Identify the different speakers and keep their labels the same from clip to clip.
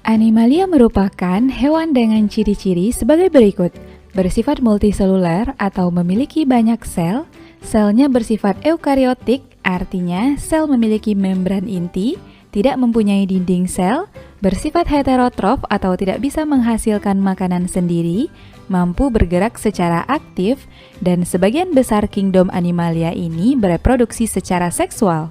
Speaker 1: Animalia merupakan hewan dengan ciri-ciri sebagai berikut. Bersifat multiseluler atau memiliki banyak sel, selnya bersifat eukariotik, artinya sel memiliki membran inti, tidak mempunyai dinding sel, bersifat heterotrof atau tidak bisa menghasilkan makanan sendiri, mampu bergerak secara aktif, dan sebagian besar kingdom Animalia ini bereproduksi secara seksual.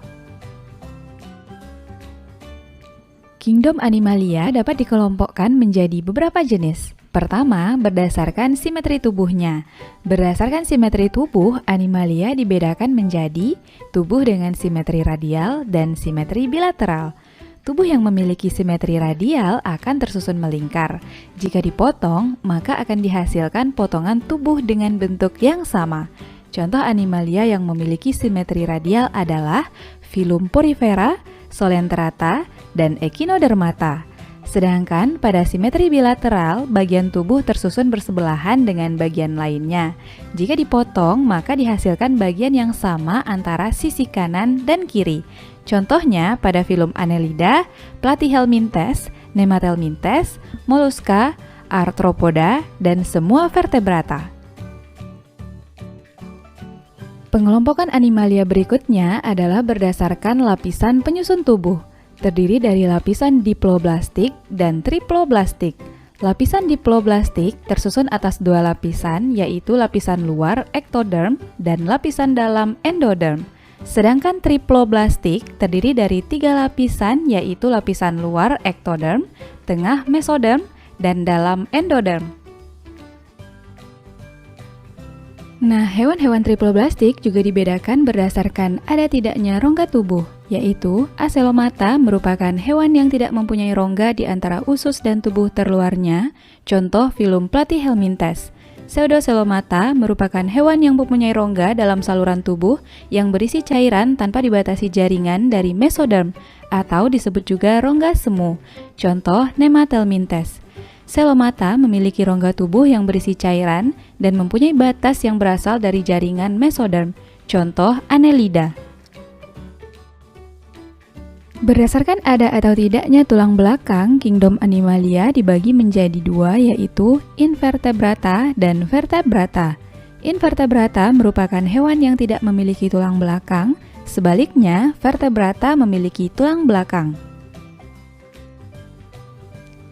Speaker 1: Kingdom Animalia dapat dikelompokkan menjadi beberapa jenis. Pertama, berdasarkan simetri tubuhnya. Berdasarkan simetri tubuh, Animalia dibedakan menjadi tubuh dengan simetri radial dan simetri bilateral. Tubuh yang memiliki simetri radial akan tersusun melingkar. Jika dipotong, maka akan dihasilkan potongan tubuh dengan bentuk yang sama. Contoh Animalia yang memiliki simetri radial adalah Phylum Porifera, Solenterata, dan Echinodermata. Sedangkan pada simetri bilateral, bagian tubuh tersusun bersebelahan dengan bagian lainnya. Jika dipotong, maka dihasilkan bagian yang sama antara sisi kanan dan kiri. Contohnya pada filum Annelida, Platyhelminthes, Nemathelminthes, Mollusca, Arthropoda, dan semua vertebrata. Pengelompokan Animalia berikutnya adalah berdasarkan lapisan penyusun tubuh. Terdiri dari lapisan diploblastik dan triploblastik. Lapisan diploblastik tersusun atas dua lapisan, yaitu lapisan luar ektoderm dan lapisan dalam endoderm. Sedangkan triploblastik terdiri dari tiga lapisan, yaitu lapisan luar ektoderm, tengah mesoderm, dan dalam endoderm. Nah, hewan-hewan triploblastik juga dibedakan berdasarkan ada tidaknya rongga tubuh, yaitu Acelomata merupakan hewan yang tidak mempunyai rongga di antara usus dan tubuh terluarnya, contoh filum Platyhelminthes. Pseudocelomata merupakan hewan yang mempunyai rongga dalam saluran tubuh yang berisi cairan tanpa dibatasi jaringan dari mesoderm, atau disebut juga rongga semu, contoh Nemathelminthes. Celomata memiliki rongga tubuh yang berisi cairan dan mempunyai batas yang berasal dari jaringan mesoderm, contoh Annelida. Berdasarkan ada atau tidaknya tulang belakang, kingdom Animalia dibagi menjadi dua, yaitu invertebrata dan vertebrata. Invertebrata merupakan hewan yang tidak memiliki tulang belakang, sebaliknya vertebrata memiliki tulang belakang.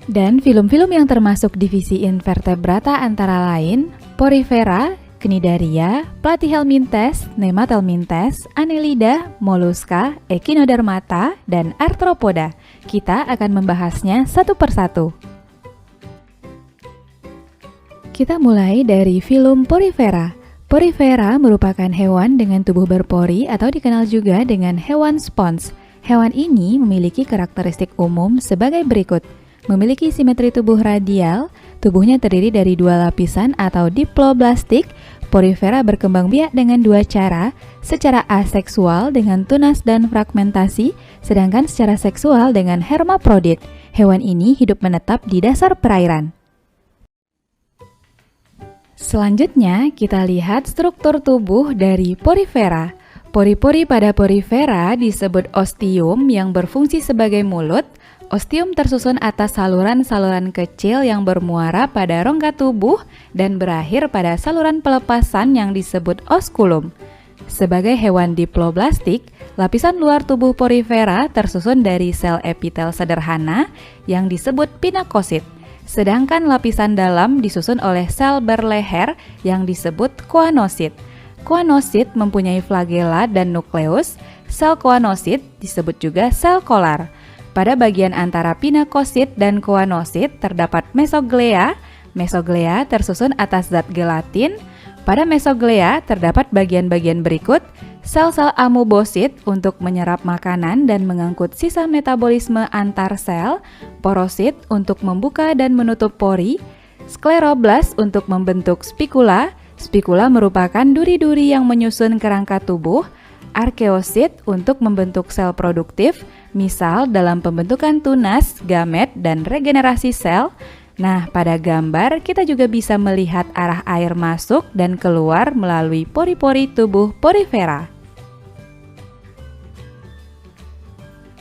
Speaker 1: Dan filum-filum yang termasuk divisi invertebrata antara lain Porifera, Cnidaria, Platyhelminthes, Nemathelminthes, Annelida, Mollusca, Echinodermata, dan Arthropoda. Kita akan membahasnya satu persatu. Kita mulai dari filum Porifera. Porifera merupakan hewan dengan tubuh berpori atau dikenal juga dengan hewan spons. Hewan ini memiliki karakteristik umum sebagai berikut. Memiliki simetri tubuh radial, tubuhnya terdiri dari dua lapisan atau diploblastik. Porifera berkembang biak dengan dua cara, secara aseksual dengan tunas dan fragmentasi, sedangkan secara seksual dengan hermaprodit. Hewan ini hidup menetap di dasar perairan. Selanjutnya, kita lihat struktur tubuh dari Porifera. Pori-pori pada Porifera disebut ostium yang berfungsi sebagai mulut. Ostium tersusun atas saluran-saluran kecil yang bermuara pada rongga tubuh dan berakhir pada saluran pelepasan yang disebut osculum. Sebagai hewan diploblastik, lapisan luar tubuh Porifera tersusun dari sel epitel sederhana yang disebut pinakosit. Sedangkan lapisan dalam disusun oleh sel berleher yang disebut koanosit. Koanosit mempunyai flagela dan nukleus. Sel koanosit disebut juga sel kolar. Pada bagian antara pinakosit dan koanosit terdapat mesoglea. Mesoglea tersusun atas zat gelatin. Pada mesoglea terdapat bagian-bagian berikut: sel-sel amoebosit untuk menyerap makanan dan mengangkut sisa metabolisme antar sel, porosit untuk membuka dan menutup pori, skleroblast untuk membentuk spikula. Spikula merupakan duri-duri yang menyusun kerangka tubuh. Arkeosit untuk membentuk sel produktif, misal dalam pembentukan tunas, gamet, dan regenerasi sel. Nah, pada gambar kita juga bisa melihat arah air masuk dan keluar melalui pori-pori tubuh Porifera.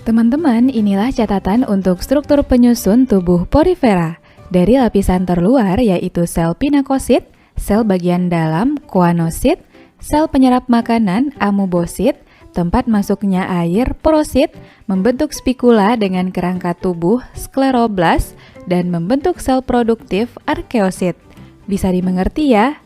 Speaker 1: Teman-teman, inilah catatan untuk struktur penyusun tubuh porifera. Dari lapisan terluar yaitu sel pinakosit, sel bagian dalam koanosit, sel penyerap makanan amubosit, tempat masuknya air porosit, membentuk spikula dengan kerangka tubuh skleroblast, dan membentuk sel produktif arkeosit. Bisa dimengerti ya?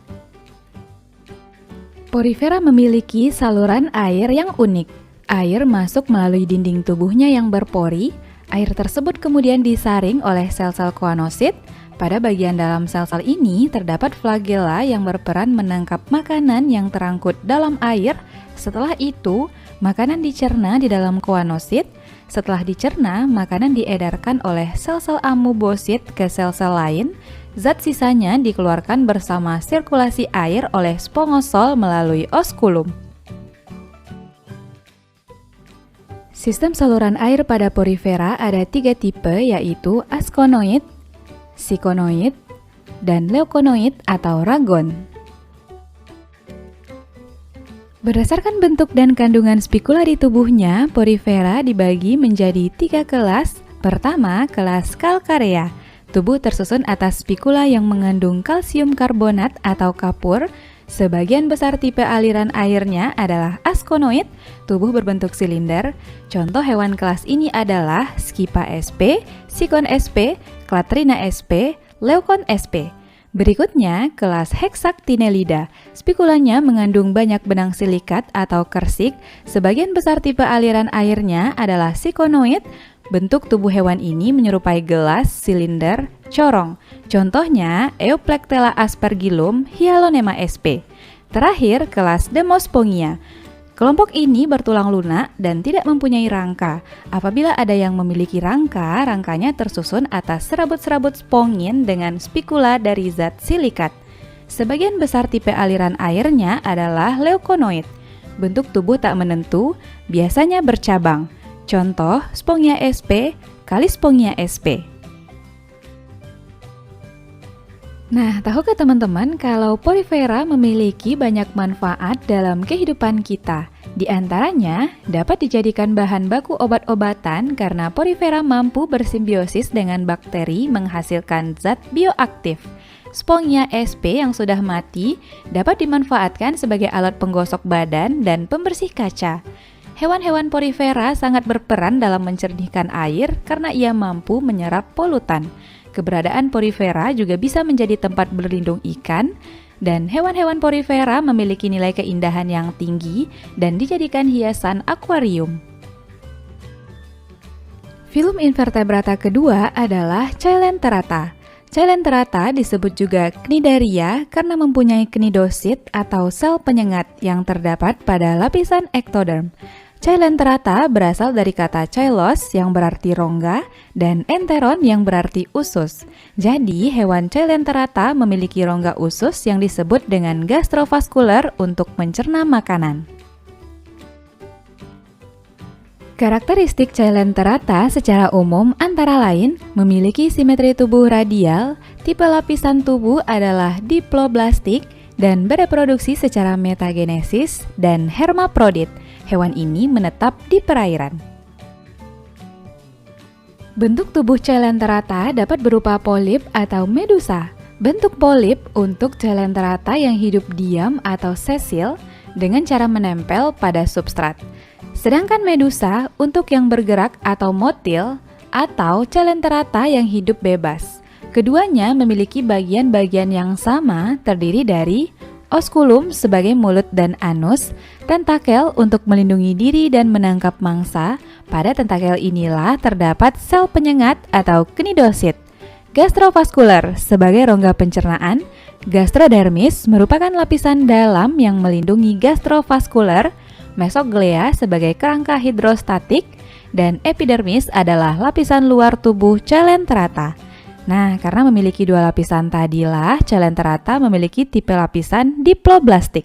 Speaker 1: Porifera memiliki saluran air yang unik. Air masuk melalui dinding tubuhnya yang berpori. Air tersebut kemudian disaring oleh sel-sel koanosit. Pada bagian dalam sel-sel ini terdapat flagella yang berperan menangkap makanan yang terangkut dalam air. Setelah itu, makanan dicerna di dalam koanosit. Setelah dicerna, makanan diedarkan oleh sel-sel amubosit ke sel-sel lain. Zat sisanya dikeluarkan bersama sirkulasi air oleh spongosol melalui oskulum. Sistem saluran air pada porifera ada 3 tipe, yaitu askonoid, sikonoid, dan leukonoid atau ragon. Berdasarkan bentuk dan kandungan spikula di tubuhnya, porifera dibagi menjadi 3 kelas. Pertama, kelas kalkarea. Tubuh tersusun atas spikula yang mengandung kalsium karbonat atau kapur. Sebagian besar tipe aliran airnya adalah askonoid, tubuh berbentuk silinder. Contoh hewan kelas ini adalah Skipa sp, Sikon sp, Clatrina sp, Leukon sp. Berikutnya, kelas Hexactinellida. Spikulanya mengandung banyak benang silikat atau kersik. Sebagian besar tipe aliran airnya adalah sikonoid. Bentuk tubuh hewan ini menyerupai gelas, silinder, corong. Contohnya, Euplectella aspergillum, Hyalonema sp. Terakhir, kelas Demospongia. Kelompok ini bertulang lunak dan tidak mempunyai rangka. Apabila ada yang memiliki rangka, rangkanya tersusun atas serabut-serabut spongin dengan spikula dari zat silikat. Sebagian besar tipe aliran airnya adalah leukonoid. Bentuk tubuh tak menentu, biasanya bercabang. Contoh, Spongia sp, Kalispongia sp. Nah, tahukah teman-teman kalau porifera memiliki banyak manfaat dalam kehidupan kita? Di antaranya, dapat dijadikan bahan baku obat-obatan karena porifera mampu bersimbiosis dengan bakteri menghasilkan zat bioaktif. Spongia sp yang sudah mati dapat dimanfaatkan sebagai alat penggosok badan dan pembersih kaca. Hewan-hewan porifera sangat berperan dalam mencernihkan air karena ia mampu menyerap polutan. Keberadaan porifera juga bisa menjadi tempat berlindung ikan, dan hewan-hewan porifera memiliki nilai keindahan yang tinggi dan dijadikan hiasan akuarium. Filum invertebrata kedua adalah Coelenterata. Coelenterata disebut juga Cnidaria karena mempunyai cnidosit atau sel penyengat yang terdapat pada lapisan ektoderm. Coelenterata berasal dari kata coelos yang berarti rongga dan enteron yang berarti usus. Jadi, hewan Coelenterata memiliki rongga usus yang disebut dengan gastrovaskular untuk mencerna makanan. Karakteristik Coelenterata secara umum antara lain memiliki simetri tubuh radial, tipe lapisan tubuh adalah diploblastik, dan bereproduksi secara metagenesis dan hermaprodit. Hewan ini menetap di perairan. Bentuk tubuh Coelenterata dapat berupa polip atau medusa. Bentuk polip untuk Coelenterata yang hidup diam atau sesil dengan cara menempel pada substrat. Sedangkan medusa untuk yang bergerak atau motil atau Coelenterata yang hidup bebas. Keduanya memiliki bagian-bagian yang sama terdiri dari oskulum sebagai mulut dan anus, tentakel untuk melindungi diri dan menangkap mangsa. Pada tentakel inilah terdapat sel penyengat atau cnidosit. Gastrovaskular sebagai rongga pencernaan. Gastrodermis merupakan lapisan dalam yang melindungi gastrovaskular. Mesoglea sebagai kerangka hidrostatik. Dan epidermis adalah lapisan luar tubuh Coelenterata. Nah, karena memiliki dua lapisan tadilah, Coelenterata memiliki tipe lapisan diploblastik.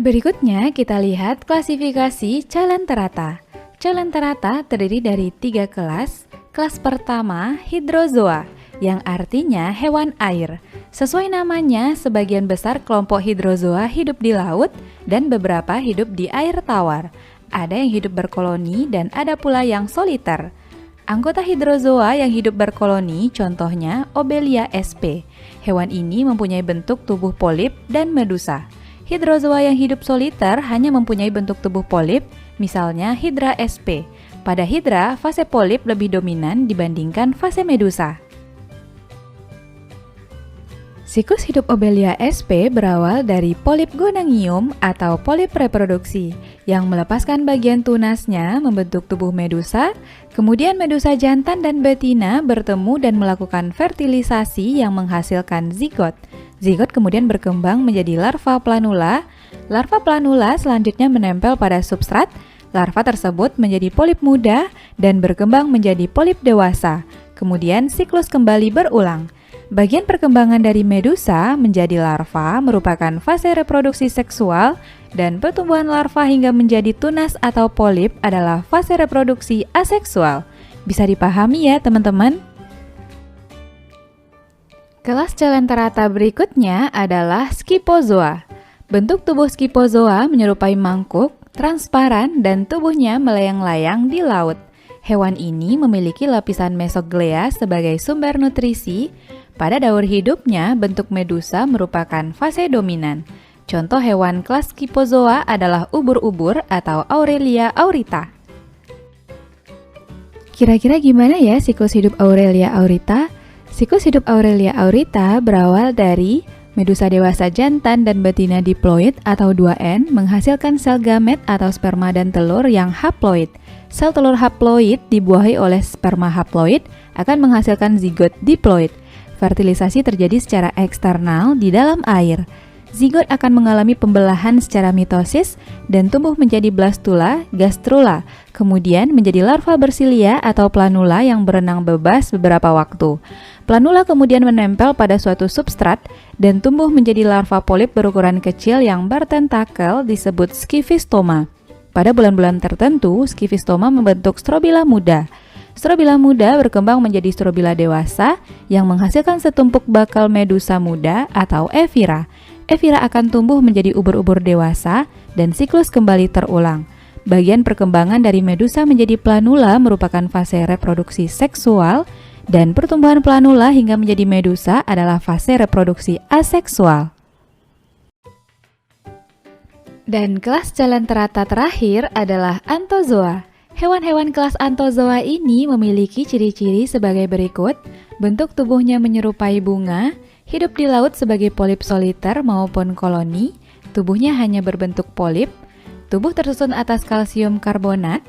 Speaker 1: Berikutnya kita lihat klasifikasi Coelenterata. Coelenterata terdiri dari 3 kelas. Kelas pertama, hidrozoa, yang artinya hewan air. Sesuai namanya, sebagian besar kelompok hidrozoa hidup di laut dan beberapa hidup di air tawar. ada yang hidup berkoloni dan ada pula yang soliter. Anggota hidrozoa yang hidup berkoloni contohnya Obelia sp. Hewan ini mempunyai bentuk tubuh polip dan medusa. Hidrozoa yang hidup soliter hanya mempunyai bentuk tubuh polip, misalnya Hydra sp. Pada hidra, fase polip lebih dominan dibandingkan fase medusa. Siklus hidup Obelia sp berawal dari polip gonangium atau polip reproduksi yang melepaskan bagian tunasnya membentuk tubuh medusa, kemudian medusa jantan dan betina bertemu dan melakukan fertilisasi yang menghasilkan zigot. Zigot kemudian berkembang menjadi larva planula. Larva planula selanjutnya menempel pada substrat. Larva tersebut menjadi polip muda dan berkembang menjadi polip dewasa. Kemudian siklus kembali berulang. Bagian perkembangan dari medusa menjadi larva merupakan fase reproduksi seksual dan pertumbuhan larva hingga menjadi tunas atau polip adalah fase reproduksi aseksual. Bisa dipahami ya teman-teman? Kelas coelenterata berikutnya adalah Scyphozoa. Bentuk tubuh Scyphozoa menyerupai mangkuk, transparan dan tubuhnya melayang-layang di laut. Hewan ini memiliki lapisan mesoglea sebagai sumber nutrisi. Pada daur hidupnya, bentuk medusa merupakan fase dominan. Contoh hewan kelas Scyphozoa adalah ubur-ubur atau Aurelia aurita. Kira-kira gimana ya siklus hidup Aurelia aurita? Siklus hidup Aurelia aurita berawal dari medusa dewasa jantan dan betina diploid atau 2N menghasilkan sel gamet atau sperma dan telur yang haploid. Sel telur haploid dibuahi oleh sperma haploid akan menghasilkan zigot diploid. Fertilisasi terjadi secara eksternal di dalam air. Zigot akan mengalami pembelahan secara mitosis dan tumbuh menjadi blastula, gastrula, kemudian menjadi larva bersilia atau planula yang berenang bebas beberapa waktu. Planula kemudian menempel pada suatu substrat dan tumbuh menjadi larva polip berukuran kecil yang bertentakel disebut Scyphistoma. Pada bulan-bulan tertentu, Scyphistoma membentuk strobila muda. Strobila muda berkembang menjadi strobila dewasa yang menghasilkan setumpuk bakal medusa muda atau evira. Evira akan tumbuh menjadi ubur-ubur dewasa dan siklus kembali terulang. Bagian perkembangan dari medusa menjadi planula merupakan fase reproduksi seksual dan pertumbuhan planula hingga menjadi medusa adalah fase reproduksi aseksual. Dan kelas coelenterata terakhir adalah Anthozoa. Hewan-hewan kelas Anthozoa ini memiliki ciri-ciri sebagai berikut. Bentuk tubuhnya menyerupai bunga, hidup di laut sebagai polip soliter maupun koloni, tubuhnya hanya berbentuk polip, tubuh tersusun atas kalsium karbonat,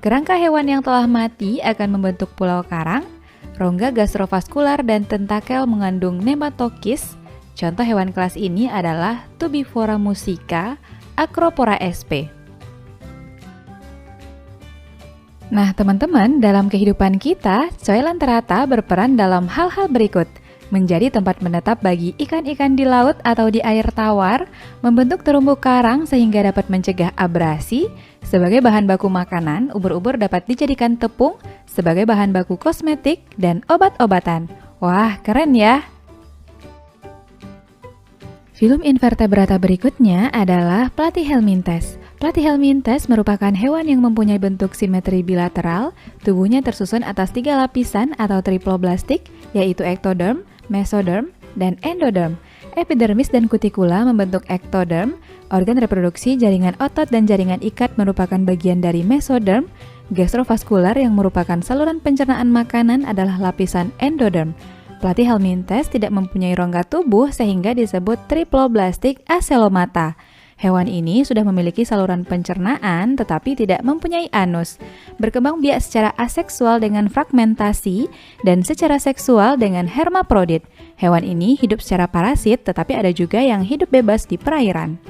Speaker 1: kerangka hewan yang telah mati akan membentuk pulau karang, rongga gastrovaskular dan tentakel mengandung nematokis. Contoh hewan kelas ini adalah Tubifora musica, Acropora sp. Nah teman-teman, dalam kehidupan kita, coelenterata berperan dalam hal-hal berikut. Menjadi tempat menetap bagi ikan-ikan di laut atau di air tawar, membentuk terumbu karang sehingga dapat mencegah abrasi. Sebagai bahan baku makanan, ubur-ubur dapat dijadikan tepung, sebagai bahan baku kosmetik, dan obat-obatan. Wah, keren ya! Filum invertebrata berikutnya adalah Platyhelminthes. Platyhelminthes merupakan hewan yang mempunyai bentuk simetri bilateral. Tubuhnya tersusun atas 3 lapisan atau triploblastik, yaitu ectoderm, mesoderm, dan endoderm. Epidermis dan kutikula membentuk ectoderm. Organ reproduksi, jaringan otot, dan jaringan ikat merupakan bagian dari mesoderm. Gastrovaskular yang merupakan saluran pencernaan makanan adalah lapisan endoderm. Platyhelminthes tidak mempunyai rongga tubuh sehingga disebut triploblastik acelomata. Hewan ini sudah memiliki saluran pencernaan tetapi tidak mempunyai anus. Berkembang biak secara aseksual dengan fragmentasi dan secara seksual dengan hermaprodit. Hewan ini hidup secara parasit tetapi ada juga yang hidup bebas di perairan.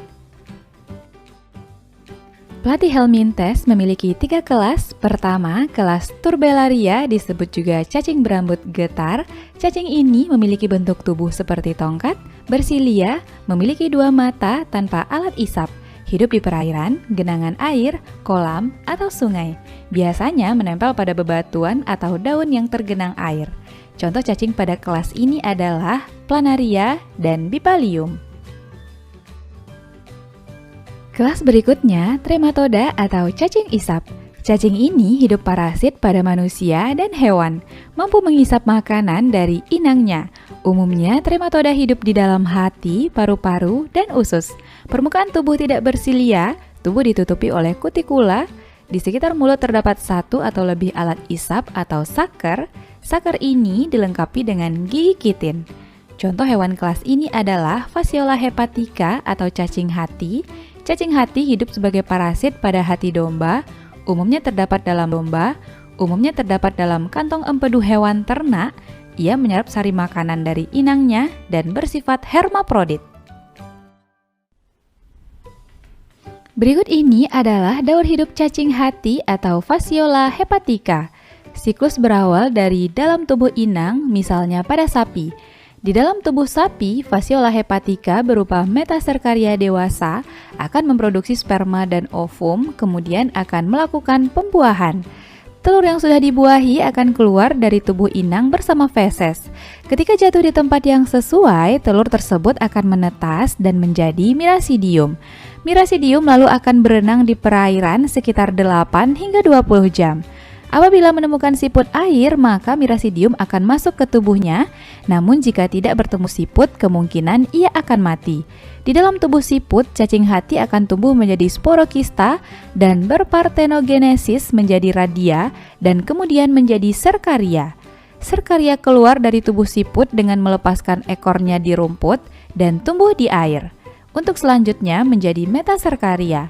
Speaker 1: Platyhelminthes memiliki 3 kelas. Pertama, kelas Turbellaria disebut juga cacing berambut getar. Cacing ini memiliki bentuk tubuh seperti tongkat, bersilia, memiliki 2 mata tanpa alat isap, hidup di perairan, genangan air, kolam, atau sungai. Biasanya menempel pada bebatuan atau daun yang tergenang air. Contoh cacing pada kelas ini adalah Planaria dan Bipalium. Kelas berikutnya, trematoda atau cacing isap. Cacing ini hidup parasit pada manusia dan hewan, mampu mengisap makanan dari inangnya. Umumnya, trematoda hidup di dalam hati, paru-paru, dan usus. Permukaan tubuh tidak bersilia, tubuh ditutupi oleh kutikula. Di sekitar mulut terdapat satu atau lebih alat isap atau saker. Saker ini dilengkapi dengan gigi kitin. Contoh hewan kelas ini adalah Phaseola hepatica atau cacing hati. Cacing hati hidup sebagai parasit pada hati domba, umumnya terdapat dalam domba, umumnya terdapat dalam kantong empedu hewan ternak. Ia menyerap sari makanan dari inangnya dan bersifat hermaprodit. Berikut ini adalah daur hidup cacing hati atau Phaseola hepatica. Siklus berawal dari dalam tubuh inang, misalnya pada sapi. Di dalam tubuh sapi, Phaseola hepatica berupa metaserkaria dewasa akan memproduksi sperma dan ovum, kemudian akan melakukan pembuahan. Telur yang sudah dibuahi akan keluar dari tubuh inang bersama feses. Ketika jatuh di tempat yang sesuai, telur tersebut akan menetas dan menjadi mirasidium. Mirasidium lalu akan berenang di perairan sekitar 8 hingga 20 jam. Apabila menemukan siput air, maka mirasidium akan masuk ke tubuhnya. Namun jika tidak bertemu siput, kemungkinan ia akan mati. Di dalam tubuh siput, cacing hati akan tumbuh menjadi sporokista dan berpartenogenesis menjadi radia dan kemudian menjadi serkaria. Serkaria keluar dari tubuh siput dengan melepaskan ekornya di rumput dan tumbuh di air. Untuk selanjutnya menjadi metaserkaria.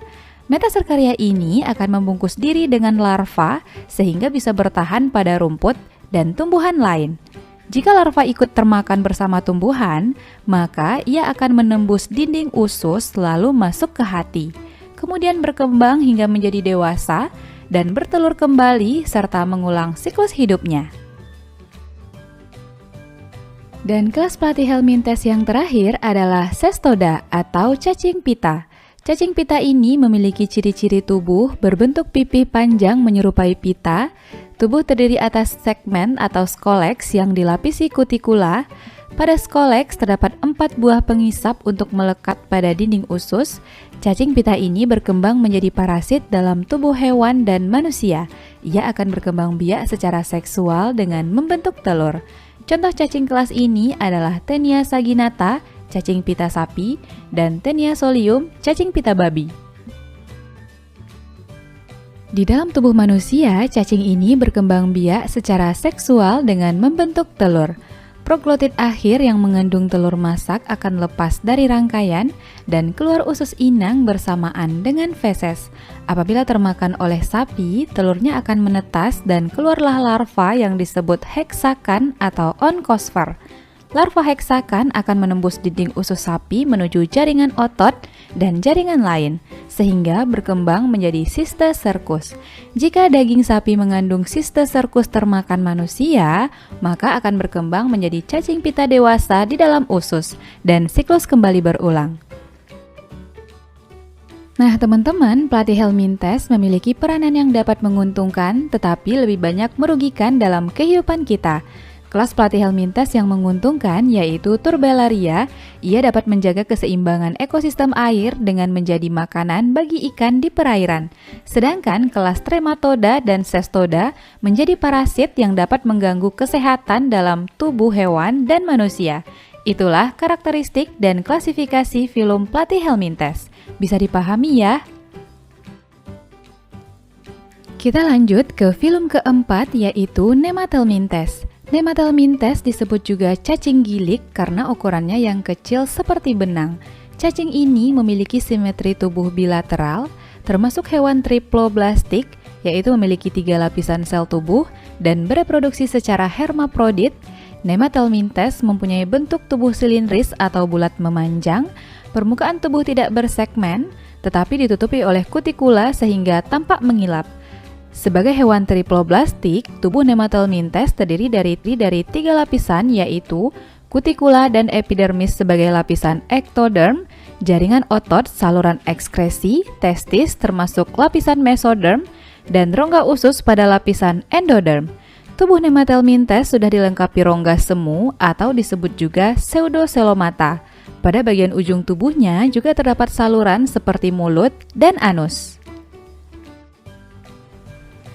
Speaker 1: Metaserkaria ini akan membungkus diri dengan larva sehingga bisa bertahan pada rumput dan tumbuhan lain. Jika larva ikut termakan bersama tumbuhan, maka ia akan menembus dinding usus lalu masuk ke hati. Kemudian berkembang hingga menjadi dewasa dan bertelur kembali serta mengulang siklus hidupnya. Dan kelas platyhelminthes yang terakhir adalah cestoda atau cacing pita. Cacing pita ini memiliki ciri-ciri tubuh berbentuk pipih panjang menyerupai pita. Tubuh terdiri atas segmen atau scolex yang dilapisi kutikula. Pada scolex terdapat 4 buah pengisap untuk melekat pada dinding usus. Cacing pita ini berkembang menjadi parasit dalam tubuh hewan dan manusia. Ia akan berkembang biak secara seksual dengan membentuk telur. Contoh cacing kelas ini adalah Taenia saginata, cacing pita sapi, dan Taenia solium, cacing pita babi. Di dalam tubuh manusia, cacing ini berkembang biak secara seksual dengan membentuk telur. Proglotit akhir yang mengandung telur masak akan lepas dari rangkaian dan keluar usus inang bersamaan dengan feses. Apabila termakan oleh sapi, telurnya akan menetas dan keluarlah larva yang disebut heksakan atau onkosfer. Larva heksakan akan menembus dinding usus sapi menuju jaringan otot dan jaringan lain, sehingga berkembang menjadi Cysticercus. Jika daging sapi mengandung Cysticercus termakan manusia, maka akan berkembang menjadi cacing pita dewasa di dalam usus, dan siklus kembali berulang. Nah teman-teman, platyhelminthes memiliki peranan yang dapat menguntungkan, tetapi lebih banyak merugikan dalam kehidupan kita. Kelas platyhelminthes yang menguntungkan yaitu Turbellaria. Ia dapat menjaga keseimbangan ekosistem air dengan menjadi makanan bagi ikan di perairan. Sedangkan kelas Trematoda dan Cestoda menjadi parasit yang dapat mengganggu kesehatan dalam tubuh hewan dan manusia. Itulah karakteristik dan klasifikasi filum platyhelminthes. Bisa dipahami ya? Kita lanjut ke filum keempat yaitu Nemathelminthes. Nemathelminthes disebut juga cacing gilik karena ukurannya yang kecil seperti benang. Cacing ini memiliki simetri tubuh bilateral, termasuk hewan triploblastik, yaitu memiliki 3 lapisan sel tubuh dan bereproduksi secara hermaprodit. Nemathelminthes mempunyai bentuk tubuh silindris atau bulat memanjang, permukaan tubuh tidak bersegmen, tetapi ditutupi oleh kutikula sehingga tampak mengilap. Sebagai hewan triploblastik, tubuh Nemathelminthes terdiri dari 3 lapisan yaitu kutikula dan epidermis sebagai lapisan ektoderm, jaringan otot, saluran ekskresi, testis termasuk lapisan mesoderm, dan rongga usus pada lapisan endoderm. Tubuh Nemathelminthes sudah dilengkapi rongga semu atau disebut juga pseudocelomata. Pada bagian ujung tubuhnya juga terdapat saluran seperti mulut dan anus.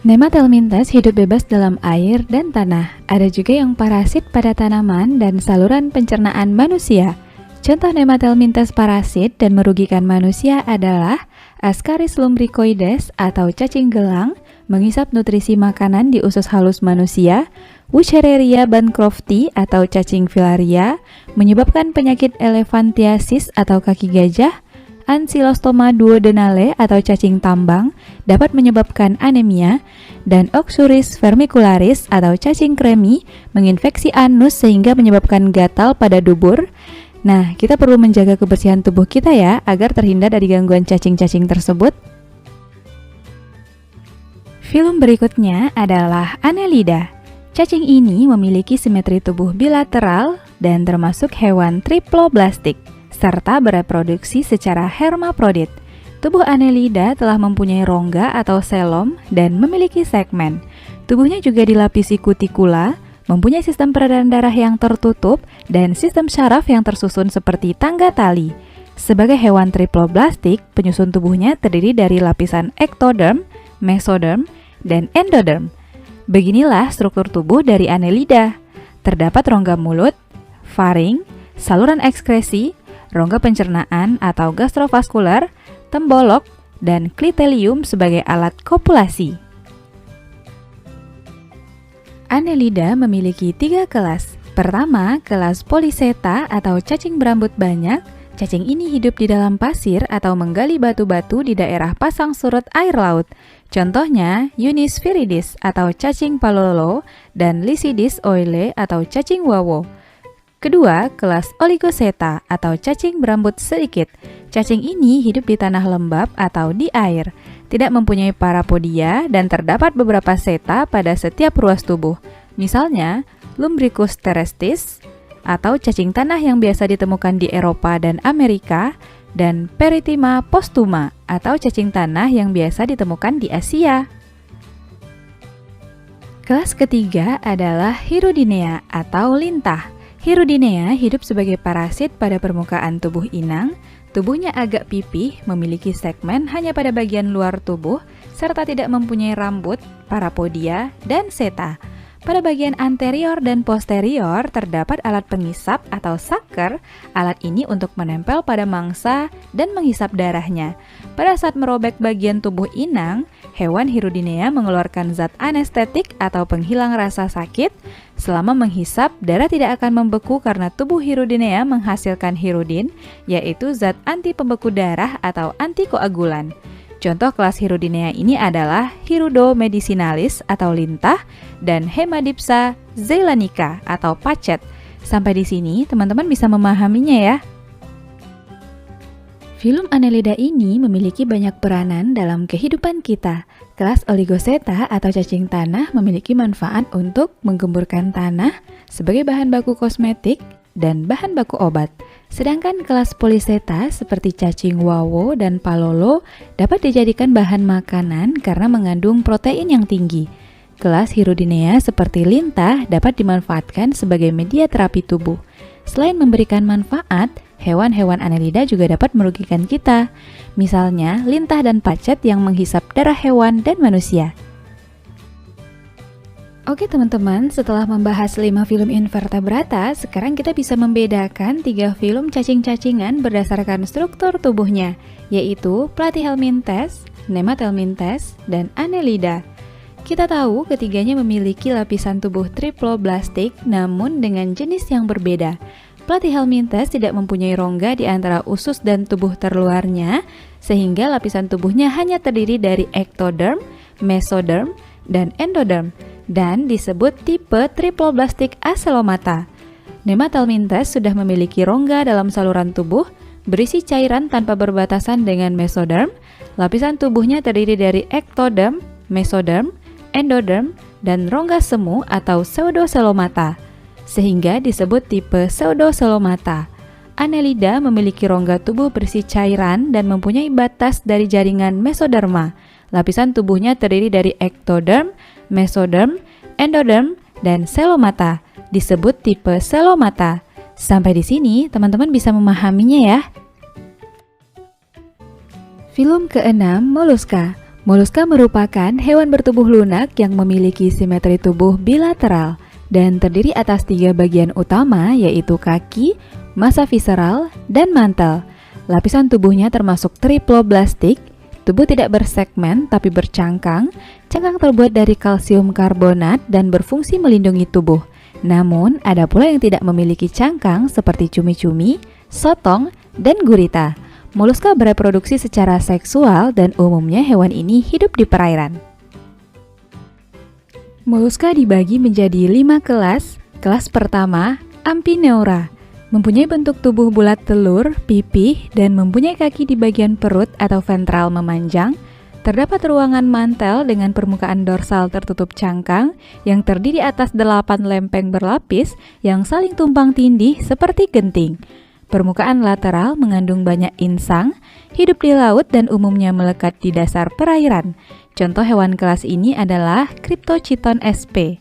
Speaker 1: Nematelmintes hidup bebas dalam air dan tanah. Ada juga yang parasit pada tanaman dan saluran pencernaan manusia. Contoh Nematelmintes parasit dan merugikan manusia adalah Ascaris lumbricoides atau cacing gelang, menghisap nutrisi makanan di usus halus manusia. Wuchereria bancrofti atau cacing filaria, menyebabkan penyakit elephantiasis atau kaki gajah. Ancylostoma duodenale atau cacing tambang dapat menyebabkan anemia, dan Oxurus vermicularis atau cacing kremi menginfeksi anus sehingga menyebabkan gatal pada dubur. Nah, kita perlu menjaga kebersihan tubuh kita ya, agar terhindar dari gangguan cacing-cacing tersebut. Film berikutnya adalah Annelida. Cacing ini memiliki simetri tubuh bilateral dan termasuk hewan triploblastik, serta bereproduksi secara hermaprodit. Tubuh Annelida telah mempunyai rongga atau selom dan memiliki segmen. Tubuhnya juga dilapisi kutikula, mempunyai sistem peredaran darah yang tertutup dan sistem syaraf yang tersusun seperti tangga tali. Sebagai hewan triploblastik, penyusun tubuhnya terdiri dari lapisan ektoderm, mesoderm, dan endoderm. Beginilah struktur tubuh dari Annelida. Terdapat rongga mulut, faring, saluran ekskresi, rongga pencernaan atau gastrovaskular, tembolok, dan klitelium sebagai alat kopulasi. Annelida memiliki 3 kelas. Pertama, kelas Polychaeta atau cacing berambut banyak. Cacing ini hidup di dalam pasir atau menggali batu-batu di daerah pasang surut air laut. Contohnya, Eunis viridis atau cacing palolo dan Lycidis oile atau cacing wawo. Kedua, kelas Oligochaeta atau cacing berambut sedikit. Cacing ini hidup di tanah lembab atau di air, tidak mempunyai parapodia dan terdapat beberapa seta pada setiap ruas tubuh. Misalnya, Lumbricus terrestis atau cacing tanah yang biasa ditemukan di Eropa dan Amerika, dan Peritima postuma atau cacing tanah yang biasa ditemukan di Asia. Kelas ketiga adalah Hirudinea atau lintah. Hirudinea hidup sebagai parasit pada permukaan tubuh inang. Tubuhnya agak pipih, memiliki segmen hanya pada bagian luar tubuh, serta tidak mempunyai rambut, parapodia, dan seta. Pada bagian anterior dan posterior terdapat alat pengisap atau sucker. Alat ini untuk menempel pada mangsa dan menghisap darahnya. Pada saat merobek bagian tubuh inang, hewan Hirudinea mengeluarkan zat anestetik atau penghilang rasa sakit. Selama menghisap, darah tidak akan membeku karena tubuh Hirudinea menghasilkan hirudin, yaitu zat anti pembeku darah atau antikoagulan. Contoh kelas Hirudinea ini adalah Hirudo medicinalis atau lintah dan Hemadipsa zeylanica atau pacet. Sampai di sini teman-teman bisa memahaminya ya. Film Annelida ini memiliki banyak peranan dalam kehidupan kita. Kelas Oligochaeta atau cacing tanah memiliki manfaat untuk menggemburkan tanah sebagai bahan baku kosmetik dan bahan baku obat. Sedangkan kelas Polychaeta seperti cacing wawo dan palolo dapat dijadikan bahan makanan karena mengandung protein yang tinggi. Kelas Hirudinea seperti lintah dapat dimanfaatkan sebagai media terapi tubuh. Selain memberikan manfaat, hewan-hewan Annelida juga dapat merugikan kita. Misalnya, lintah dan pacet yang menghisap darah hewan dan manusia. Oke teman-teman, setelah membahas 5 film invertebrata, sekarang kita bisa membedakan 3 film cacing-cacingan berdasarkan struktur tubuhnya, yaitu Platyhelminthes, Nematelmintes, dan Annelida. Kita tahu ketiganya memiliki lapisan tubuh triploblastik namun dengan jenis yang berbeda. Platyhelminthes tidak mempunyai rongga di antara usus dan tubuh terluarnya, sehingga lapisan tubuhnya hanya terdiri dari ektoderm, mesoderm, dan endoderm, dan disebut tipe triploblastik acelomata. Nematelmintes sudah memiliki rongga dalam saluran tubuh, berisi cairan tanpa berbatasan dengan mesoderm. Lapisan tubuhnya terdiri dari ektoderm, mesoderm, endoderm, dan rongga semu atau pseudocelomata, sehingga disebut tipe pseudocelomata. Annelida memiliki rongga tubuh berisi cairan dan mempunyai batas dari jaringan mesoderma. Lapisan tubuhnya terdiri dari ektoderm, mesoderm, endoderm, dan celomata, disebut tipe celomata. Sampai di sini, teman-teman bisa memahaminya ya. Filum keenam, Moluska. Moluska merupakan hewan bertubuh lunak yang memiliki simetri tubuh bilateral dan terdiri atas 3 bagian utama, yaitu kaki, massa visceral, dan mantel. Lapisan tubuhnya termasuk triploblastik, tubuh tidak bersegmen tapi bercangkang. Cangkang terbuat dari kalsium karbonat dan berfungsi melindungi tubuh. Namun, ada pula yang tidak memiliki cangkang seperti cumi-cumi, sotong, dan gurita. Moluska bereproduksi secara seksual dan umumnya hewan ini hidup di perairan. Moluska dibagi menjadi 5 kelas. Kelas pertama, Amphineura. Mempunyai bentuk tubuh bulat telur, pipih, dan mempunyai kaki di bagian perut atau ventral memanjang. Terdapat ruangan mantel dengan permukaan dorsal tertutup cangkang yang terdiri atas 8 lempeng berlapis yang saling tumpang tindih seperti genting. Permukaan lateral mengandung banyak insang, hidup di laut dan umumnya melekat di dasar perairan. Contoh hewan kelas ini adalah Cryptochiton sp.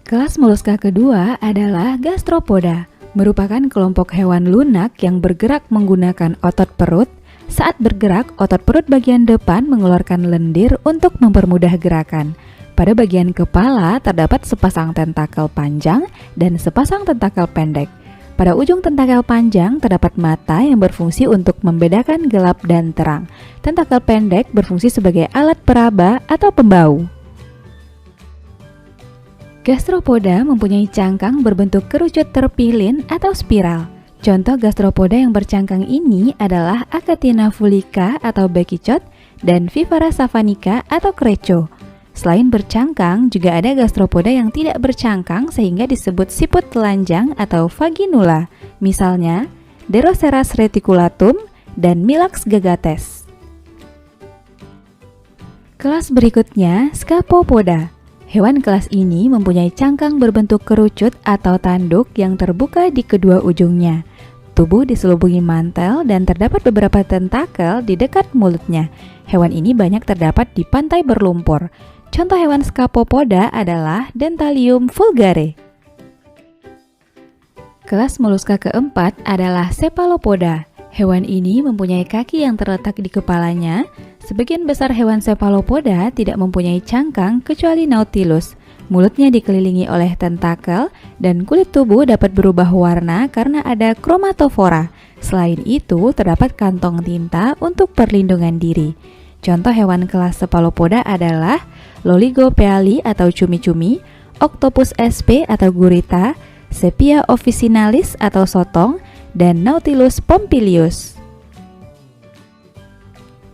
Speaker 1: Kelas moluska kedua adalah Gastropoda, merupakan kelompok hewan lunak yang bergerak menggunakan otot perut. Saat bergerak, otot perut bagian depan mengeluarkan lendir untuk mempermudah gerakan. Pada bagian kepala terdapat sepasang tentakel panjang dan sepasang tentakel pendek. Pada ujung tentakel panjang terdapat mata yang berfungsi untuk membedakan gelap dan terang. Tentakel pendek berfungsi sebagai alat peraba atau pembau. Gastropoda mempunyai cangkang berbentuk kerucut terpilin atau spiral. Contoh gastropoda yang bercangkang ini adalah Achatina fulica atau bekicot dan Vipera savanica atau kreco. Selain bercangkang, juga ada gastropoda yang tidak bercangkang sehingga disebut siput telanjang atau vaginula. Misalnya, Deroceras reticulatum dan Milax gagates. Kelas berikutnya, Scapopoda. Hewan kelas ini mempunyai cangkang berbentuk kerucut atau tanduk yang terbuka di kedua ujungnya. Tubuh diselubungi mantel dan terdapat beberapa tentakel di dekat mulutnya. Hewan ini banyak terdapat di pantai berlumpur. Contoh hewan Scapopoda adalah Dentalium vulgare. Kelas moluska keempat adalah Cephalopoda. Hewan ini mempunyai kaki yang terletak di kepalanya. Sebagian besar hewan Cephalopoda tidak mempunyai cangkang kecuali Nautilus. Mulutnya dikelilingi oleh tentakel dan kulit tubuh dapat berubah warna karena ada kromatofora. Selain itu, terdapat kantong tinta untuk perlindungan diri. Contoh hewan kelas Cephalopoda adalah Loligopeali atau cumi-cumi, Octopus sp atau gurita, Sepia officinalis atau sotong, dan Nautilus pompilius.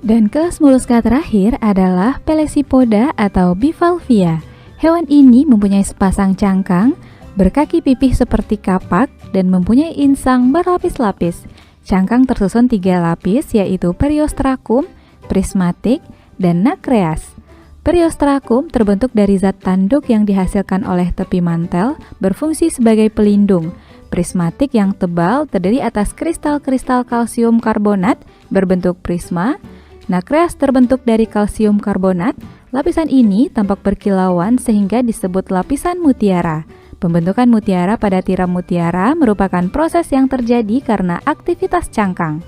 Speaker 1: Dan kelas moluska terakhir adalah Pelecypoda atau Bivalvia. Hewan ini mempunyai sepasang cangkang, berkaki pipih seperti kapak, dan mempunyai insang berlapis-lapis. Cangkang tersusun 3 lapis yaitu Periostracum, prismatik, dan nacreas. Periostracum terbentuk dari zat tanduk yang dihasilkan oleh tepi mantel, berfungsi sebagai pelindung. Prismatik yang tebal terdiri atas kristal-kristal kalsium karbonat berbentuk prisma. Nacreas terbentuk dari kalsium karbonat. Lapisan ini tampak berkilauan sehingga disebut lapisan mutiara. Pembentukan mutiara pada tiram mutiara merupakan proses yang terjadi karena aktivitas cangkang.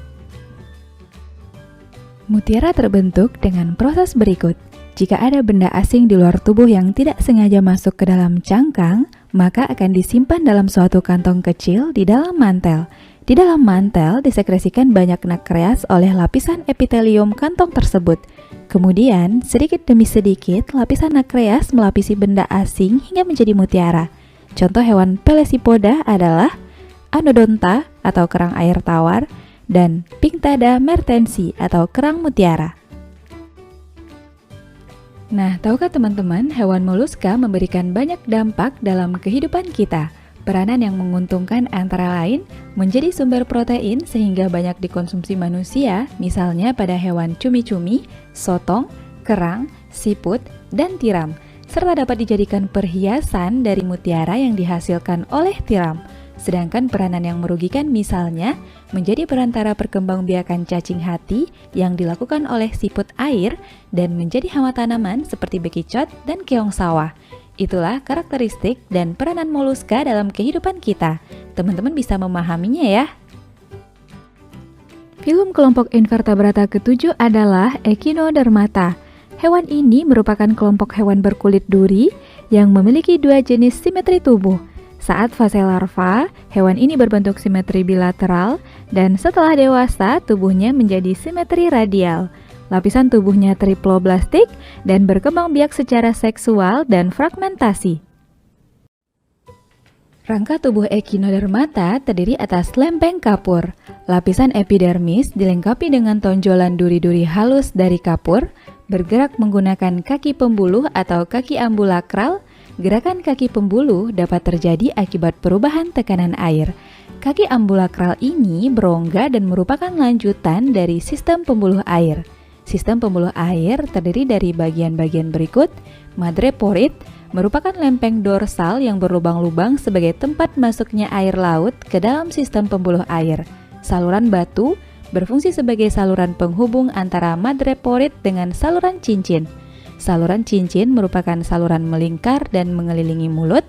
Speaker 1: Mutiara terbentuk dengan proses berikut. Jika ada benda asing di luar tubuh yang tidak sengaja masuk ke dalam cangkang, maka akan disimpan dalam suatu kantong kecil di dalam mantel. Di dalam mantel disekresikan banyak nacreas oleh lapisan epitelium kantong tersebut. Kemudian, sedikit demi sedikit, lapisan nacreas melapisi benda asing hingga menjadi mutiara. Contoh hewan Pelecypoda adalah Anodonta atau kerang air tawar, dan Pinctada mertensi atau kerang mutiara. Nah, tahukah teman-teman, hewan moluska memberikan banyak dampak dalam kehidupan kita. Peranan yang menguntungkan antara lain menjadi sumber protein sehingga banyak dikonsumsi manusia, misalnya pada hewan cumi-cumi, sotong, kerang, siput, dan tiram, serta dapat dijadikan perhiasan dari mutiara yang dihasilkan oleh tiram. Sedangkan peranan yang merugikan misalnya menjadi perantara perkembangbiakan cacing hati yang dilakukan oleh siput air dan menjadi hama tanaman seperti bekicot dan keong sawah. Itulah karakteristik dan peranan moluska dalam kehidupan kita. Teman-teman bisa memahaminya ya. Filum kelompok invertebrata ketujuh adalah Echinodermata. Hewan ini merupakan kelompok hewan berkulit duri yang memiliki dua jenis simetri tubuh. Saat fase larva, hewan ini berbentuk simetri bilateral dan setelah dewasa tubuhnya menjadi simetri radial. Lapisan tubuhnya triploblastik dan berkembang biak secara seksual dan fragmentasi. Rangka tubuh Echinodermata terdiri atas lempeng kapur. Lapisan epidermis dilengkapi dengan tonjolan duri-duri halus dari kapur, bergerak menggunakan kaki pembuluh atau kaki ambulakral. Gerakan kaki pembuluh dapat terjadi akibat perubahan tekanan air. Kaki ambulakral ini berongga dan merupakan lanjutan dari sistem pembuluh air. Sistem pembuluh air terdiri dari bagian-bagian berikut. Madreporid merupakan lempeng dorsal yang berlubang-lubang sebagai tempat masuknya air laut ke dalam sistem pembuluh air. Saluran batu berfungsi sebagai saluran penghubung antara madreporid dengan saluran cincin. Saluran cincin merupakan saluran melingkar dan mengelilingi mulut.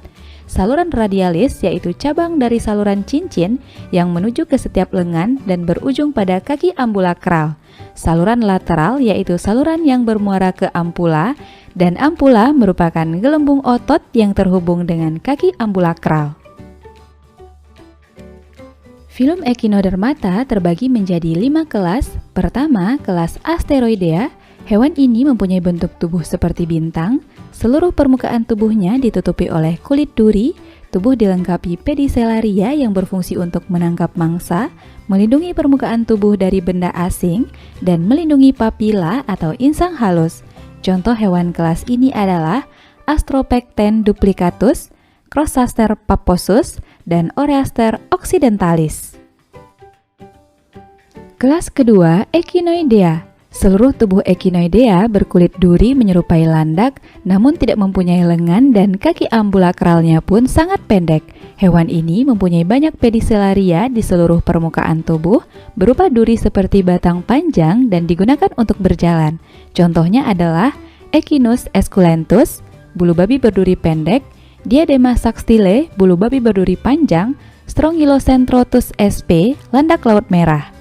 Speaker 1: Saluran radialis yaitu cabang dari saluran cincin yang menuju ke setiap lengan dan berujung pada kaki ambulakral. Saluran lateral yaitu saluran yang bermuara ke ampula, dan ampula merupakan gelembung otot yang terhubung dengan kaki ambulakral. Filum Echinodermata terbagi menjadi 5 kelas. Pertama, kelas Asteroidea. Hewan ini mempunyai bentuk tubuh seperti bintang. Seluruh permukaan tubuhnya ditutupi oleh kulit duri. Tubuh dilengkapi pedicelaria yang berfungsi untuk menangkap mangsa, melindungi permukaan tubuh dari benda asing, dan melindungi papila atau insang halus. Contoh hewan kelas ini adalah Astropecten duplicatus, Crossaster paposus, dan Oreaster occidentalis. Kelas kedua, Echinoidea. Seluruh tubuh Echinoidea berkulit duri menyerupai landak, namun tidak mempunyai lengan dan kaki ambulakralnya pun sangat pendek. Hewan ini mempunyai banyak pedicelaria di seluruh permukaan tubuh, berupa duri seperti batang panjang dan digunakan untuk berjalan. Contohnya adalah Echinus esculentus, bulu babi berduri pendek, Diadema saxtile, bulu babi berduri panjang, Strongylocentrotus sp, landak laut merah.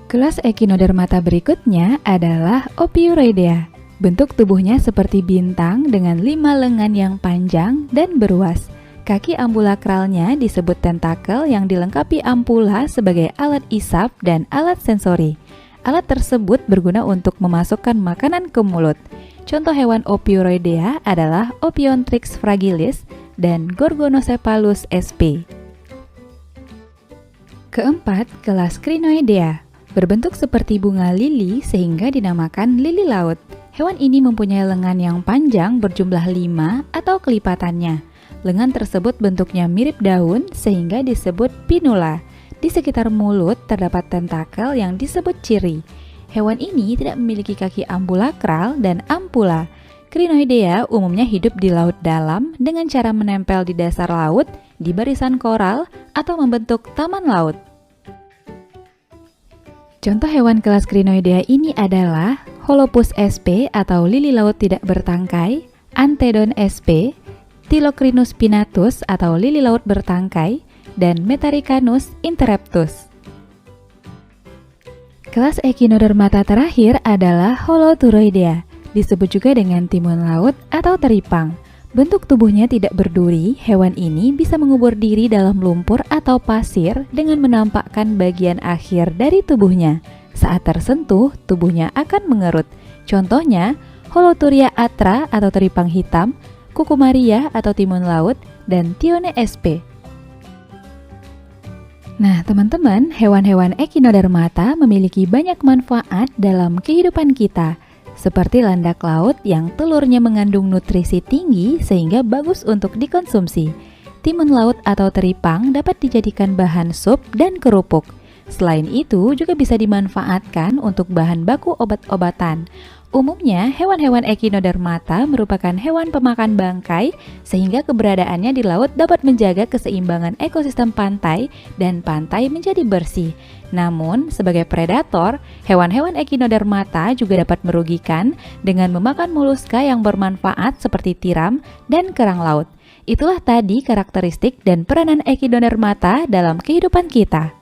Speaker 1: Kelas Echinodermata berikutnya adalah Ophiuroidea. Bentuk tubuhnya seperti bintang dengan 5 lengan yang panjang dan beruas. Kaki ambulakralnya disebut tentakel yang dilengkapi ampula sebagai alat isap dan alat sensori. Alat tersebut berguna untuk memasukkan makanan ke mulut. Contoh hewan Ophiuroidea adalah Ophiontrix fragilis dan Gorgonocephalus sp. Keempat, kelas Crinoidea. Berbentuk seperti bunga lili sehingga dinamakan lili laut. Hewan ini mempunyai lengan yang panjang berjumlah 5 atau kelipatannya. Lengan tersebut bentuknya mirip daun sehingga disebut pinula. Di sekitar mulut terdapat tentakel yang disebut ciri. Hewan ini tidak memiliki kaki ambulakral dan ampula. Crinoidea umumnya hidup di laut dalam dengan cara menempel di dasar laut, di barisan koral, atau membentuk taman laut. Contoh hewan kelas Crinoidea ini adalah Holopus sp atau lili laut tidak bertangkai, Antedon sp, Tilocrinus pinnatus atau lili laut bertangkai, dan Metaricanus interreptus. Kelas Echinodermata terakhir adalah Holoturoidea, disebut juga dengan timun laut atau teripang. Bentuk tubuhnya tidak berduri, hewan ini bisa mengubur diri dalam lumpur atau pasir dengan menampakkan bagian akhir dari tubuhnya. Saat tersentuh, tubuhnya akan mengerut. Contohnya, Holoturia atra atau teripang hitam, Cucumaria atau timun laut, dan Thione sp. Nah, teman-teman, hewan-hewan Echinodermata memiliki banyak manfaat dalam kehidupan kita. Seperti landak laut yang telurnya mengandung nutrisi tinggi sehingga bagus untuk dikonsumsi. Timun laut atau teripang dapat dijadikan bahan sup dan kerupuk. Selain itu juga bisa dimanfaatkan untuk bahan baku obat-obatan. Umumnya, hewan-hewan Echinodermata merupakan hewan pemakan bangkai, sehingga keberadaannya di laut dapat menjaga keseimbangan ekosistem pantai dan pantai menjadi bersih. Namun, sebagai predator, hewan-hewan Echinodermata juga dapat merugikan dengan memakan moluska yang bermanfaat seperti tiram dan kerang laut. Itulah tadi karakteristik dan peranan Echinodermata dalam kehidupan kita.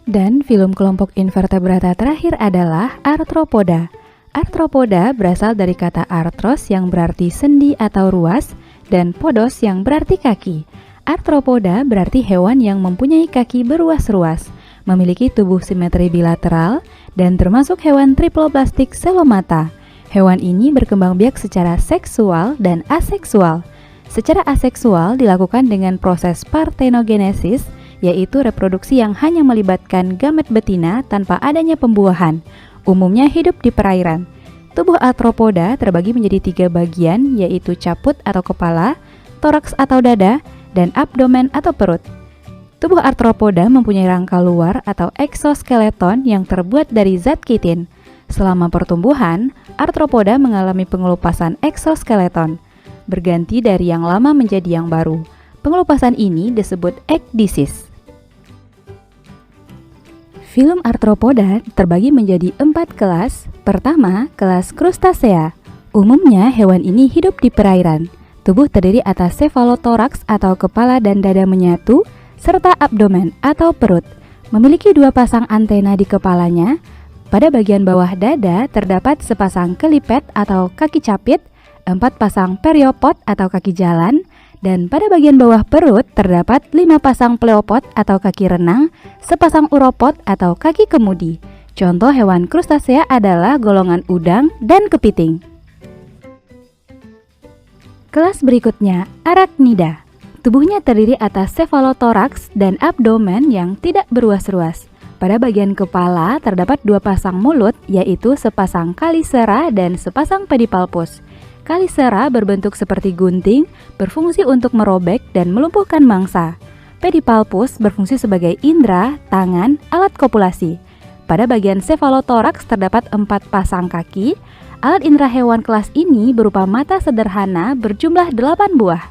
Speaker 1: Dan filum kelompok invertebrata terakhir adalah Arthropoda. Arthropoda berasal dari kata arthros yang berarti sendi atau ruas dan podos yang berarti kaki. Arthropoda berarti hewan yang mempunyai kaki beruas-ruas, memiliki tubuh simetri bilateral, dan termasuk hewan triploblastik selomata. Hewan ini berkembang biak secara seksual dan aseksual. Secara aseksual dilakukan dengan proses parthenogenesis, yaitu reproduksi yang hanya melibatkan gamet betina tanpa adanya pembuahan. Umumnya hidup di perairan. Tubuh arthropoda terbagi menjadi 3 bagian, yaitu caput atau kepala, toraks atau dada, dan abdomen atau perut. Tubuh arthropoda mempunyai rangka luar atau eksoskeleton yang terbuat dari zat kitin. Selama pertumbuhan, arthropoda mengalami pengelupasan eksoskeleton, berganti dari yang lama menjadi yang baru. Pengelupasan ini disebut ekdisis. Filum Arthropoda terbagi menjadi 4 kelas. Pertama, kelas Crustacea. Umumnya hewan ini hidup di perairan. Tubuh terdiri atas cephalothoraks atau kepala dan dada menyatu, serta abdomen atau perut. Memiliki 2 pasang antena di kepalanya. Pada bagian bawah dada terdapat sepasang kelipet atau kaki capit, 4 pasang periopod atau kaki jalan, dan pada bagian bawah perut terdapat 5 pasang pleopod atau kaki renang, sepasang uropod atau kaki kemudi. Contoh hewan krustasea adalah golongan udang dan kepiting. Kelas berikutnya, Arachnida. Tubuhnya terdiri atas cephalothoraks dan abdomen yang tidak beruas-ruas. Pada bagian kepala terdapat 2 pasang mulut, yaitu sepasang kalisera dan sepasang pedipalpus. Kalisera berbentuk seperti gunting, berfungsi untuk merobek dan melumpuhkan mangsa. Pedipalpus berfungsi sebagai indera, tangan, alat kopulasi. Pada bagian cephalothoraks terdapat 4 pasang kaki. Alat indera hewan kelas ini berupa mata sederhana berjumlah 8 buah.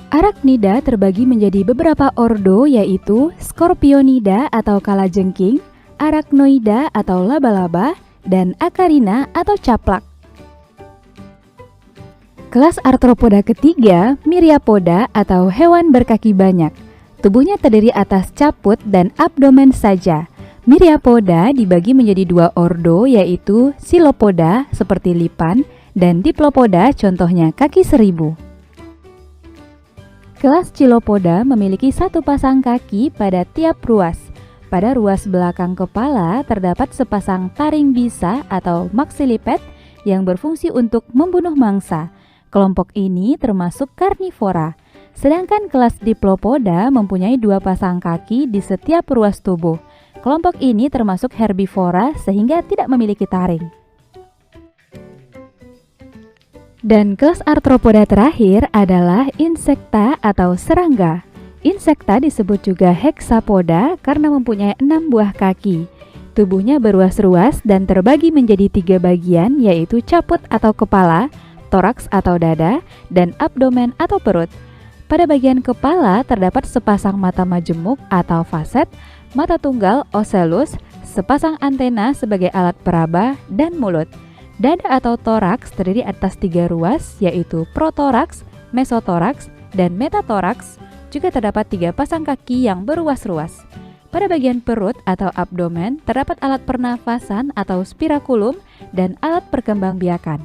Speaker 1: Arachnida terbagi menjadi beberapa ordo, yaitu Scorpionida atau kalajengking, Arachnoida atau laba-laba, dan Acarina atau caplak. Kelas arthropoda ketiga, Myriapoda atau hewan berkaki banyak. Tubuhnya terdiri atas caput dan abdomen saja. Myriapoda dibagi menjadi 2 ordo, yaitu Chilopoda seperti lipan dan Diplopoda contohnya kaki seribu. Kelas Chilopoda memiliki 1 pasang kaki pada tiap ruas. Pada ruas belakang kepala terdapat sepasang taring bisa atau maxilliped yang berfungsi untuk membunuh mangsa. Kelompok ini termasuk karnivora. Sedangkan kelas Diplopoda mempunyai 2 pasang kaki di setiap ruas tubuh. Kelompok ini termasuk herbivora sehingga tidak memiliki taring. Dan kelas arthropoda terakhir adalah Insecta atau serangga. Insecta disebut juga hexapoda karena mempunyai 6 buah kaki. Tubuhnya beruas-ruas dan terbagi menjadi 3 bagian, yaitu caput atau kepala, toraks atau dada, dan abdomen atau perut. Pada bagian kepala terdapat sepasang mata majemuk atau faset, mata tunggal ocellus, sepasang antena sebagai alat peraba, dan mulut. Dada atau toraks terdiri atas 3 ruas, yaitu protoraks, mesotoraks, dan metatoraks. Juga terdapat 3 pasang kaki yang beruas-ruas. Pada bagian perut atau abdomen terdapat alat pernafasan atau spiraculum dan alat perkembangbiakan.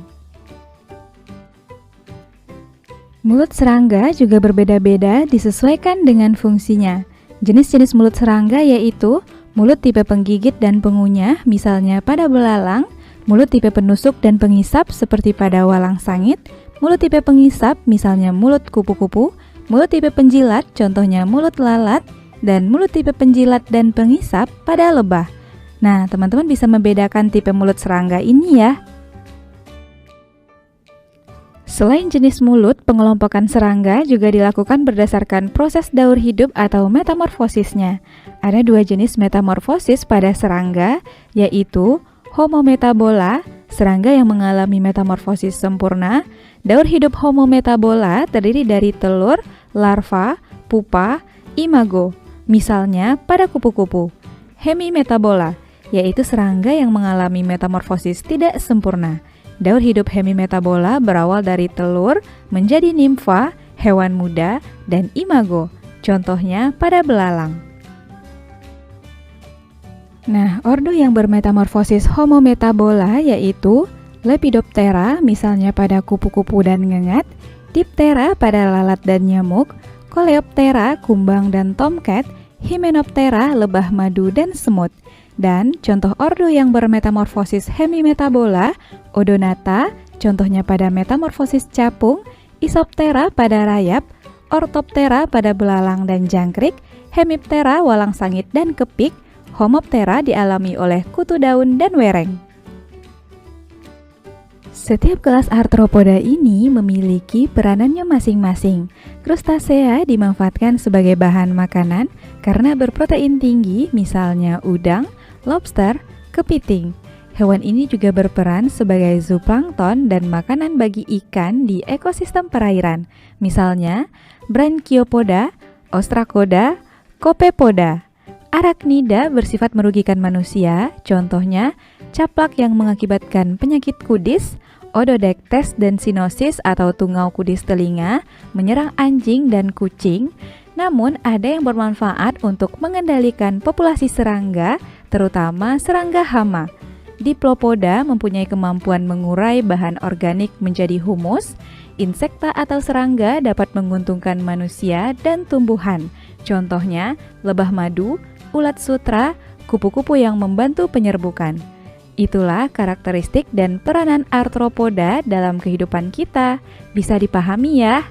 Speaker 1: Mulut serangga juga berbeda-beda disesuaikan dengan fungsinya. Jenis-jenis mulut serangga yaitu mulut tipe penggigit dan pengunyah, misalnya pada belalang, mulut tipe penusuk dan pengisap seperti pada walang sangit, mulut tipe pengisap, misalnya mulut kupu-kupu, mulut tipe penjilat, contohnya mulut lalat, dan mulut tipe penjilat dan pengisap pada lebah. Nah, teman-teman bisa membedakan tipe mulut serangga ini ya. Selain jenis mulut, pengelompokan serangga juga dilakukan berdasarkan proses daur hidup atau metamorfosisnya. Ada dua jenis metamorfosis pada serangga, yaitu Homo metabola, serangga yang mengalami metamorfosis sempurna. Daur hidup Homo metabola terdiri dari telur, larva, pupa, imago, misalnya pada kupu-kupu. Hemimetabola, yaitu serangga yang mengalami metamorfosis tidak sempurna. Daur hidup hemimetabola berawal dari telur menjadi nimfa, hewan muda, dan imago. Contohnya pada belalang. Nah, ordo yang bermetamorfosis Homo metabola yaitu Lepidoptera, misalnya pada kupu-kupu dan ngengat, Diptera pada lalat dan nyamuk, Coleoptera, kumbang dan tomcat, Hymenoptera, lebah madu dan semut. Dan contoh ordo yang bermetamorfosis hemimetabola, Odonata, contohnya pada metamorfosis capung, Isoptera pada rayap, Orthoptera pada belalang dan jangkrik, Hemiptera walang sangit dan kepik, Homoptera dialami oleh kutu daun dan wereng. Setiap kelas arthropoda ini memiliki peranannya masing-masing. Krustasea dimanfaatkan sebagai bahan makanan karena berprotein tinggi, misalnya udang, lobster, kepiting. Hewan ini juga berperan sebagai zooplankton dan makanan bagi ikan di ekosistem perairan, misalnya Branchiopoda, Ostracoda, Copepoda. Arachnida bersifat merugikan manusia, contohnya caplak yang mengakibatkan penyakit kudis, Ododectes densinosus atau tungau kudis telinga, menyerang anjing dan kucing. Namun ada yang bermanfaat untuk mengendalikan populasi serangga, terutama serangga hama. Diplopoda mempunyai kemampuan mengurai bahan organik menjadi humus. Insekta atau serangga dapat menguntungkan manusia dan tumbuhan. Contohnya lebah madu, ulat sutra, kupu-kupu yang membantu penyerbukan. Itulah karakteristik dan peranan arthropoda dalam kehidupan kita. Bisa dipahami ya?